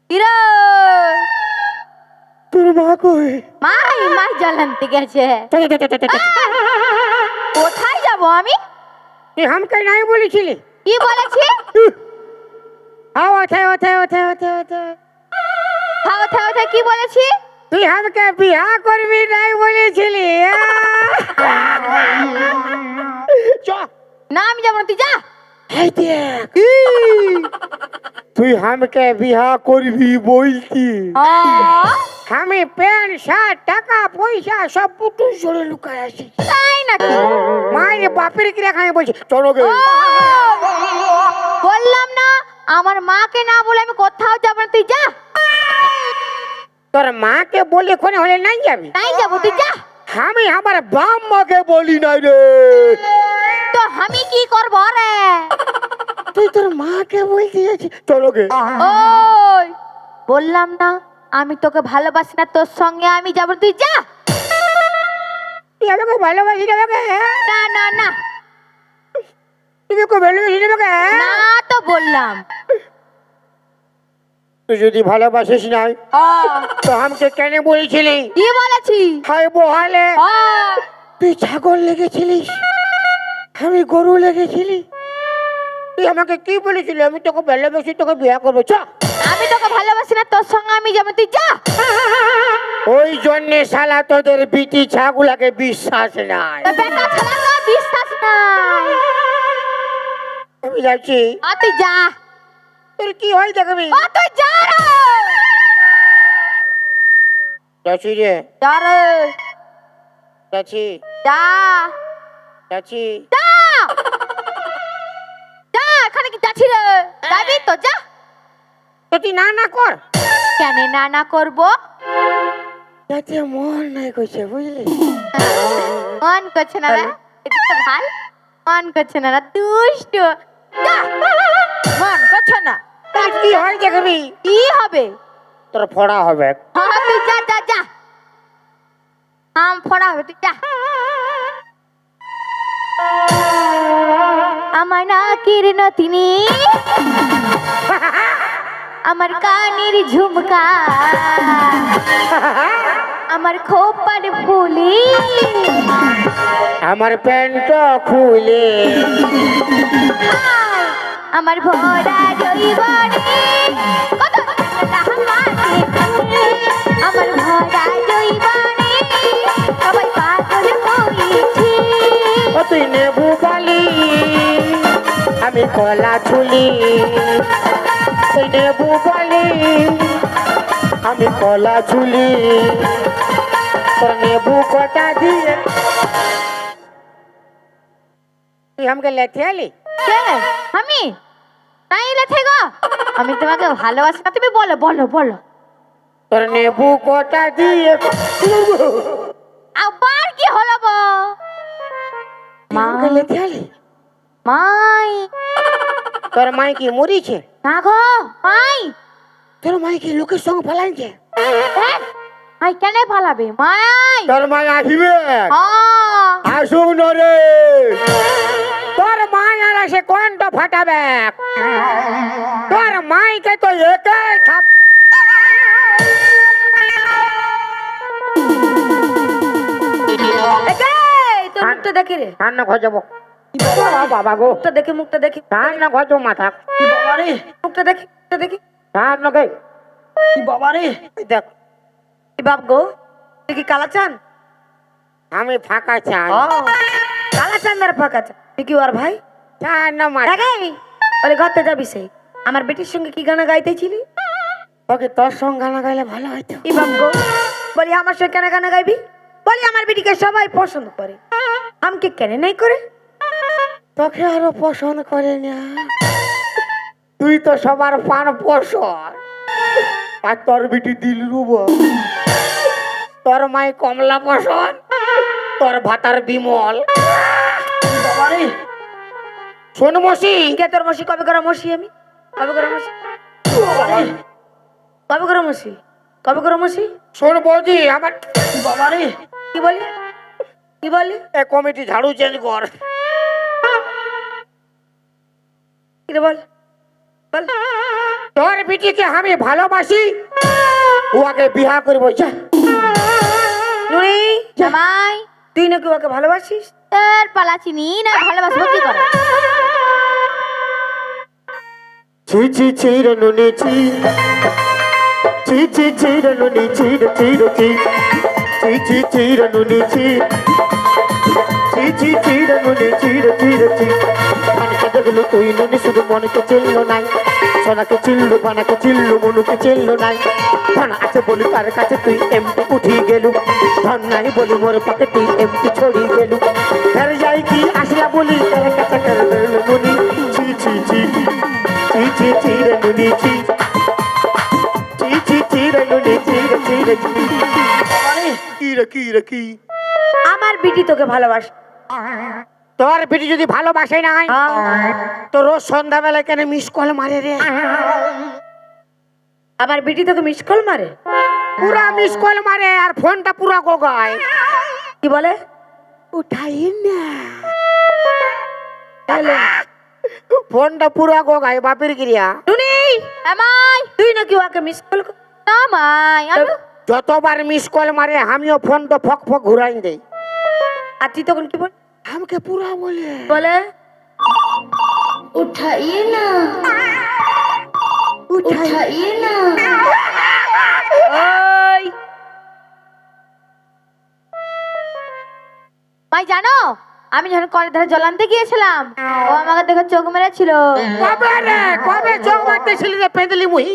Hero তোর মা কই? মাই জল আনতে গেছে। কোথায় যাব আমি? তুই আমাকে নাই বলেছিলি? কি বলেছি? কি বলেছি? তুই আমাকে বিয়া করবি নাই বলেছিলি? না আমি যাবো না, তুই যা। এই দেখ, তুই আমাকে বিয়া করবি বলতি, আমি প্যান্ট শার্ট টাকা পয়সা সব পুতুল জোরে লুকায় আসি। তাই নাকি? মায়ের বাপের কি রেখা বলছি চলো গে। বললাম না আমার মাকে না বলে আমি কোথাও যাবো না, তুই যা। তোর মাকে বলে কোনে হলে নাই যাবি? নাই যাবো, তুই যা। আমি আমার বাপ মাকে বলি নাই রে। তো আমি কি করবো রে? তুই তোর মাকে বলতে যাচ্ছিস, চলো গে। ওই বললাম না আমি তোকে ভালোবাসি না, তোর সঙ্গে আমি যাবো, তুই যা। তুই আমাকে ভালোবাসি না আমাকে? না না না তুই আমাকে ভালোবাসি না আমাকে? না তো বললাম। তুই যদি ভালোবাসিস নাই তো আমাকে কেন বলছিলি? কি বলেছি? হাই বহালে তুই ছাগল লেগেছিলিস, আমি গরু লেগেছিলি। তুই আমাকে কি বলেছিলি? আমি তোকে ভালোবাসি, তোকে বিয়ে করবো, চ। আমি তোকে ভালোবাসি না, তোর সঙ্গে আমি যাবো, তুই যা। ওই জন্যে শালা তোদের বিটি ছাগুলাকে বিশ্বাস নাই। তো বেটা ছেলেকে বিশ্বাস নাই। আমি যাচ্ছি। তুই যা। তোর কি হয় দেখবি? তুই যা রে। যাচ্ছি রে, যা রে, যাচ্ছি যা যাচ্ছি। যা যা। এখানে কি যাচ্ছি রে? যাবি তো যা। তো তুই না না কর। কেন না না করবো? যাতে মন নাই করছে, বুঝলি? মন করছে না রে? এটা তো ভাল। মন করছে না রে, দুষ্ট। যা। মন করছে না। তোর কি হয় দেখবি? কি হবে? তোর ফড়া হবে। হ্যাঁ তুই যা যা যা। আম ফড়া হবে, তুই যা। আমার নাকের নতিনি, আমার কানের ঝুমকা, আমার খোপার ফুলি, আমার প্যান্ট খুলে, আমার ভরা জৈবনে, আমার ভরা জৈবনে সবাই পাগল হয়েছে। ও তুই নেবু বালি, আমি কলা ছুলি। তুই নেবু বালি, আমি কলা ছুলি। তোর নেবু কটা দিয়ে তুই আমাকে লেথে আলি? কে? আমি নাই লেথে গো, আমি তোমাকে ভালোবাসি না, তুমি বলো বলো বলো। তোর নেবু কটা দিয়ে আবার কি হলো গো? মা আমাকে লেথে আলি? মাই তোর মাই কি মরিছে? না গো মাই। তোর মাই কি লোকের সঙ্গে পালাইছে? মাই কেন পালাবে? মাই তোর মাই আসিবে? আসুক না রে। তোর মাই আর আসে কোনটা ফাটাবে? তোর মাইকে তো একাই থাপ। তোর মুখটা দেখে রে, রান্না ঘর যাবো। বাবা গো, মুখটা দেখে, মুখটা দেখে। রান্না ঘর যাবো মাথা। বাবা রে, মুখটা দেখে, মুখটা দেখে। রান্না গে বাবা রে, দেখ, কি বাপ গো, তুই কি কালা চান? আমি ফাঁকা চাই। কালা চান আর ফাঁকা চান, তুই কি আর ভাই? চাই না মাথা। বলে ঘরতে যাবি সেই আমার বেটির সঙ্গে কি গানা গাইতেছিলি? ওকে তোর সঙ্গে গানা গাইলে ভালো হইতো। কি বাপ গো, বলি আমার সঙ্গে কেন গানা গাইবি? বলি আমার বেটিকে সবাই পছন্দ করে, আমাকে কেন নাই করে? তোকে আরো পছন্দ করে না, তুই তো সবার পান পছন্দ। আর তোর বিটি দিল রুব, তোর মাই কমলা পছন্দ, তোর ভাতার বিমল। শোন মসি, কে তোর মসি? কবে করে মসি আমি? কবে করে মসি? কবে করে মসি? কবে করে মসি? শোন বৌদি, আমার বাবারে, কি বলি? কি বলি? এ কমিটি ঝাড়ু চেঞ্জ কর। কি রে বল বল, তোর বিটিকে আমি ভালোবাসি, ও আগে বিয়া করবো। যা নুনি, জামাই তুই নাকি ওকে ভালোবাসিস? তোর পালা চিনি না, ভালোবাসবো কি করে? ছি ছি ছি রে নুনি ছি, ছি ছি ছি রে নুনি ছি রে ছি রে ছি, ছি ছি ছি রে নুনি ছি, ছি ছি ছি রে নুনি ছি রে ছি রে ছি। পানকে দেখলো তুই নুনি শুধু মনকে চিনলো নাই, সোনাকে চিনলো পানাকে চিনলো মনুকে চিনলো নাই। ধন আছে বলি তার কাছে তুই এমটি উঠি গেলু, ধন নাই বলি মোর পাকে তুই এমটি ছড়ি গেলু। ঘর যাই কি আসলা বলি তার কাছে কর দিল নুনি। ছি ছি ছি ছি ছি ছি রে নুনি ছি, ছি ছি ছি রে নুনি ছি রে ছি রে ছি। কি রে কি রে কি? আমার বিটি তোকে ভালোবাসে। তোর বেটি যদি ভালোবাসে নাই হ্যাঁ। তো রোজ সন্ধ্যাবেলায় কেন মিস কল মারে রে? আমার বিটি তোকে মিস কল মারে? পুরা মিস কল মারে আর ফোনটা পুরা গোগায়। কি বলে? উঠাই না, তাহলে ফোনটা পুরা গোগায় বাপের ক্রিয়া। নুনি, জামাই তুই নাকি ওকে মিস কল কর? জামাই আমি যতবার মিস কল মারে আমিও ফোনটা ফক ফক ঘুরাই দেই। আর তুই তখন কি বল? আমাকে পুরা বলে বলে उठाइए ना उठाइए ना। ওই ভাই জানো আমি যখন কলের ধারে জল আনতে গিয়েছিলাম, ও আমাকে দেখে চোখ মেরেছিল। কবে রে কবে চোখ মারতেছিলি রে পেদলি মুহি?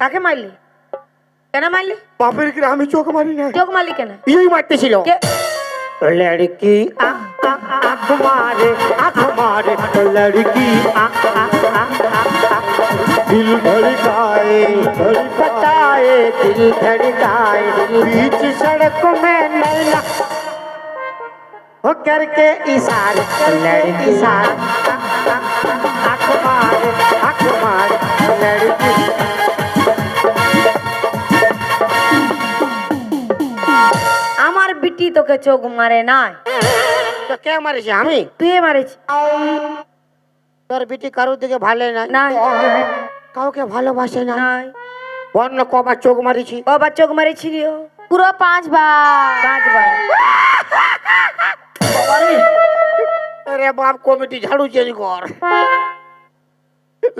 কাকে মারলি? কেন মারলি? বাপের ক্রিয়া আমি চোখ মারি না, চোখ মারলি কেন? এই মারতেছিল। কে- लड़की आँख मारे लड़की दिल धड़काए बताए दिल धड़काए बीच सड़क में नैना हो करके इशारे लड़की सारे आँख मारे लड़की। আমার বিটি তোকে চোখ মারে নাই, তো কে মারেছে? আমি? তুই মারেছি। তোর বিটি কারোর দিকে ভালো নাই, নাই কাউকে ভালোবাসে না। নাই, বন্য কবার চোখ মারিছি? কবার চোখ মারেছিলি? পুরো 5 বার। 5 বার। আরে বাপ, কমিটি ঝাড়ু চেঞ্জ কর,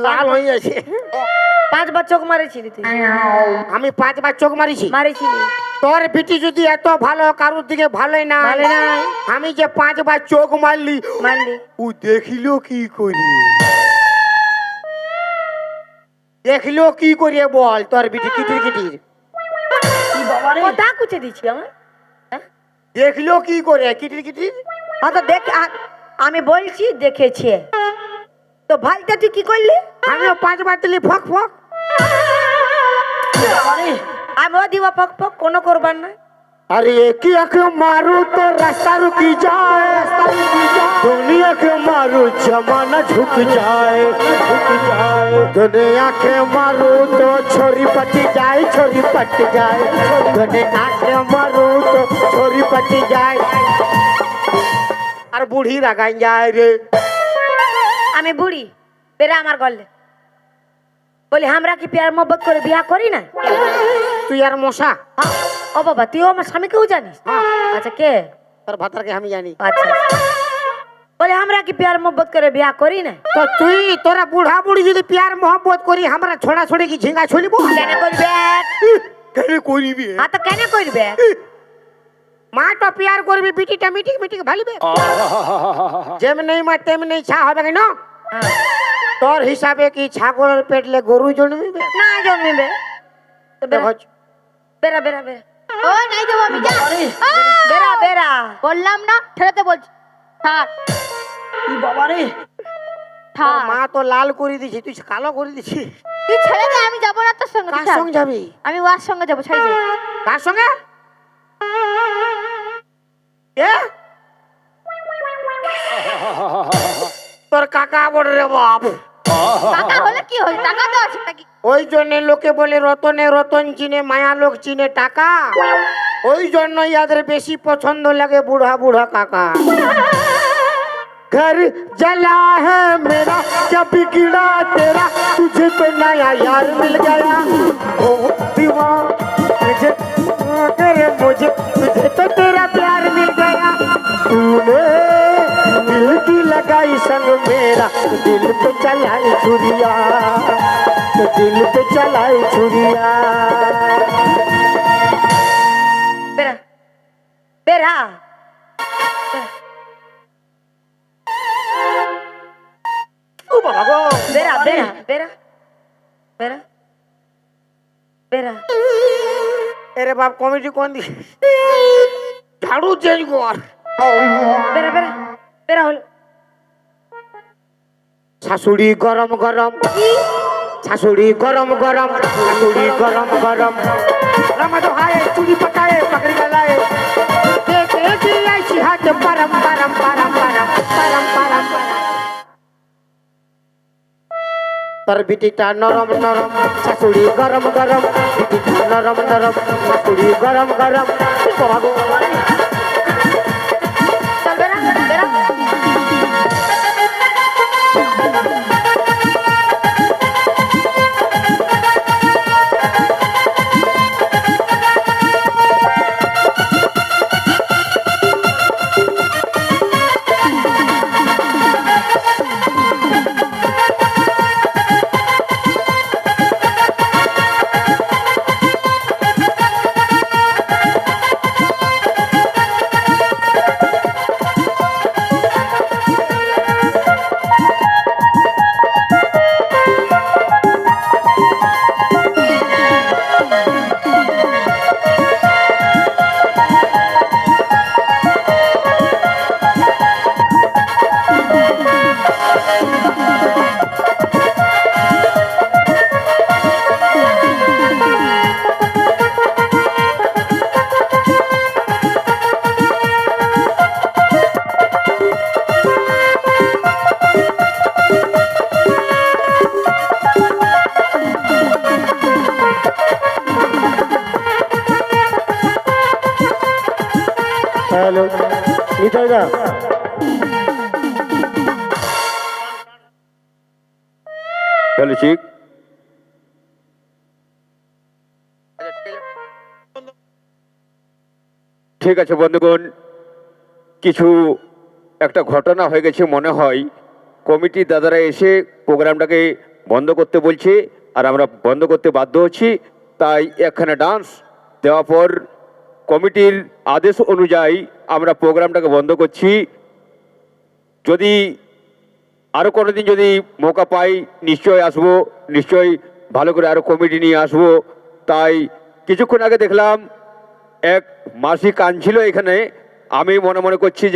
লাল হয়ে আছে। 5 বার চোখ মারেছিলি তুই? আমি 5 বার চোখ মারিছি। মারেছিলি। তোর বিটি যদি এত ভালো কারোর দিকে ভালোই না, ভালো নাই। আমি যে 5 বার চোখ মারলি মারলি। ও দেখিল কি করি? দেখিল কি করিয়ে বল? তোর বিটি কিটির কিটির কথা কুচে দিচ্ছি আমার। দেখিল কি করে কিটির কিটির? তো দেখ, আমি বলছি দেখেছি। তো ভাইটা তুই কি করলি? আমিও 5 বার দিলি ফক ফক। আমিও দিব ফক ফক, কোনো করবার নাই। अरे की आँख मारू तो रास्ता रुकी जाए, दुनिया के मारू जमाना झुक जाए, दुनिया के मारू तो छोरी पट जाए, छोरी पट जाए, दुनिया के मारू तो छोरी पट जाए। और बूढ़ी रगाई जाए रे। আমি বুড়ি বেরা আমার গলে বলি আমরা কি প্যার মোহব্বত করে বিয়া করি না? तू यार मशा ও বাবা, তুইও আমার স্বামীকেও জানিস? আচ্ছা, কে? তোর ভাতারকে আমি জানি। আচ্ছা, বলে আমরা কি প্যার মোহব্বত করে বিয়া করি না? তো তুই তোরা বুড়া বুড়ি যদি প্যার মোহব্বত করি আমরা ছোড়া ছোড়ি কি ঝিঙ্গা ছড়িব? কেন করবে? কেন করিবি? তো কেন করবে? মা তো প্যার করবি, বিটিটা মিটিং মিটিং ভালিবে। যেমনি মা তেমনি ছা হবে কেন? তোর হিসাবে কি ছাগলের পেটলে গরু জন্মিবে? না জন্মিবে। তো বেরা দেখো, বেরা বেরা বেরা ও নাই যাবো আমি, যা। বেরা বেরা। বললাম না ছেড়েতে বলছি। থাক তোর থাক, মা তো লাল করে দিছি, তুই কালো করে দিছি। তুই ছেড়ে দে, আমি যাবো না তোর সঙ্গে। কার তুই থাক। সঙ্গে যাবি? আমি ওর সঙ্গে যাবো, ছেড়ে দে। কার সঙ্গে? এ? তোর কাকা বড় রে বাপ। টাকা হলে কি হল? টাকা তো আছে নাকি? ওই জন্য লোকে বলে রতনে রতন চিনে, মায়া লোক চিনে টাকা। ওই জন্য ইয়াদের বেশি পছন্দ লাগে বুড়া বুড়া কাকা। घर जला है मेरा क्या बिगड़ा तेरा तुझे तो नया यार मिल गया ओ दीवाना तुझे तेरे मुझे तुझे तो तेरा प्यार मिल गया तूने दिल की लगाई संग मेरा दिल पे चलाई छुरिया दिल पे चलाई छुरिया बेरा बेरा ओ बाबा गो बेरा बेरा बेरा बेरा बेरा अरे बाप कॉमेडी कौन दी झाड़ू चेंज कर बेरा बेरा बेरा হল শাশুড়ি গরম গরম শাশুড়ি গরম গরম শাশুড়ি গরম গরম রামা তো হায় চুরি পকায়ে পকড়ি গলায়ে দেখে কি আইছি হাত পারম পারম পারম পারম পারম পারম তোর বিটিটা নরম নরম শাশুড়ি গরম গরম বিটিটা নরম নরম শাশুড়ি গরম গরম বাবা গো চল বেরা বেরা হ্যালো নিতাই দা হ্যালো শিখ ঠিক আছে বন্ধুগণ কিছু একটা ঘটনা হয়ে গেছে মনে হয় কমিটির দাদারা এসে প্রোগ্রামটাকে বন্ধ করতে বলছে আর আমরা বন্ধ করতে বাধ্য হচ্ছি তাই একখানে ডান্স দেওয়ার পর কমিটির আদেশ অনুযায়ী আমরা প্রোগ্রামটাকে বন্ধ করছি যদি আরও কোনোদিন যদি মৌকা পাই নিশ্চয়ই আসবো নিশ্চয়ই ভালো করে আরও কমিটি নিয়ে আসবো তাই কিছুক্ষণ আগে দেখলাম এক মাসি কাঁদছিল এখানে আমি মনে মনে করছি যে